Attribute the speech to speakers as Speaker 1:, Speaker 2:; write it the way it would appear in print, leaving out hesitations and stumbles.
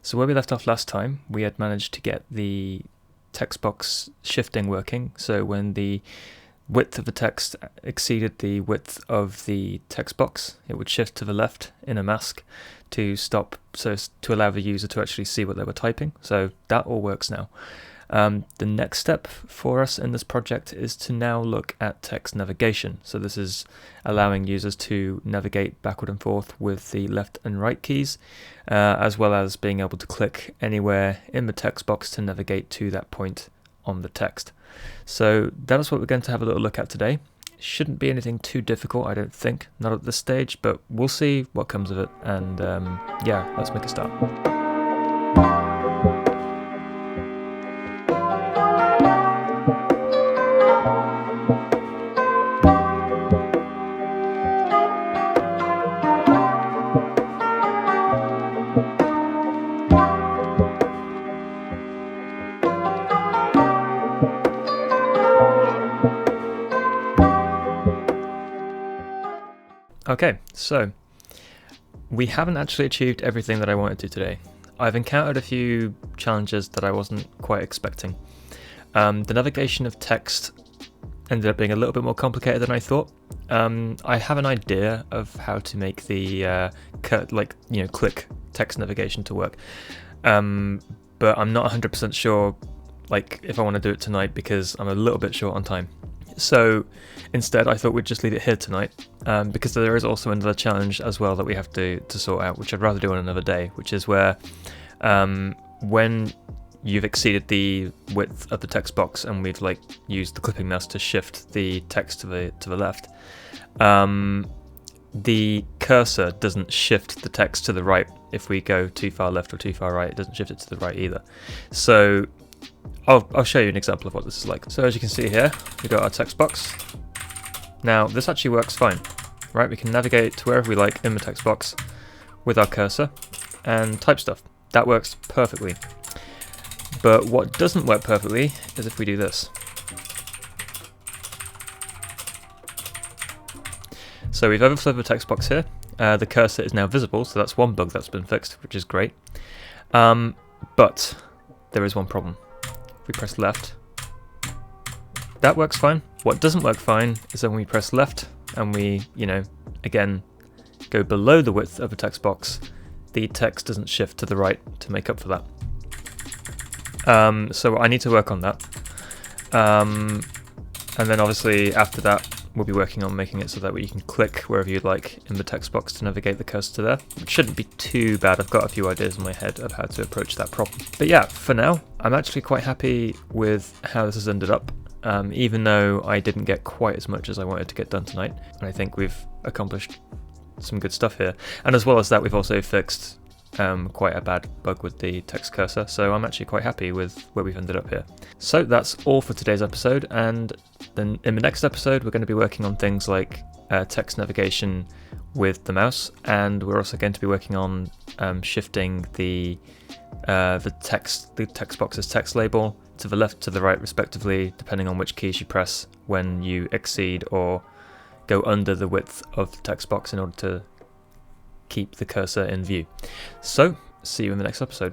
Speaker 1: So where we left off last time, we had managed to get the text box shifting working. So when the width of the text exceeded the width of the text box, it would shift to the left in a mask to stop, so to allow the user to actually see what they were typing. So that all works now. The next step for us in this project is to now look at text navigation. So this is allowing users to navigate backward and forth with the left and right keys, as well as being able to click anywhere in the text box to navigate to that point on the text. So that is what we're going to have a little look at today. Shouldn't be anything too difficult, I don't think, not at this stage, but we'll see what comes of it. And yeah, let's make a start. Okay, so we haven't actually achieved everything that I wanted to today. I've encountered a few challenges that I wasn't quite expecting. The navigation of text ended up being a little bit more complicated than I thought. I have an idea of how to make the click text navigation to work, but I'm not 100% sure if I want to do it tonight because I'm a little bit short on time. So instead I thought we'd just leave it here tonight, because there is also another challenge as well that we have to sort out, which I'd rather do on another day, which is where when you've exceeded the width of the text box and we've used the clipping mouse to shift the text to the left, the cursor doesn't shift the text to the right. If we go too far left or too far right, it doesn't shift it to the right either. So I'll show you an example of what this is like. So as you can see here, we've got our text box. Now this actually works fine, right? We can navigate to wherever we like in the text box with our cursor and type stuff. That works perfectly. But what doesn't work perfectly is if we do this. So we've overflowed the text box here. The cursor is now visible, so that's one bug that's been fixed, which is great. But there is one problem. If we press left, that works fine. What doesn't work fine is when we press left and we, again, go below the width of the text box, the text doesn't shift to the right to make up for that. So I need to work on that. And then obviously after that, we'll be working on making it so that you can click wherever you'd like in the text box to navigate the cursor to there. It shouldn't be too bad. I've got a few ideas in my head of how to approach that problem. But yeah, for now, I'm actually quite happy with how this has ended up, even though I didn't get quite as much as I wanted to get done tonight. And I think we've accomplished some good stuff here. And as well as that, we've also fixed quite a bad bug with the text cursor, so I'm actually quite happy with where we've ended up here. So that's all for today's episode, and then in the next episode we're going to be working on things like text navigation with the mouse, and we're also going to be working on shifting the text box's text label to the left, to the right respectively, depending on which keys you press when you exceed or go under the width of the text box in order to keep the cursor in view. So, see you in the next episode.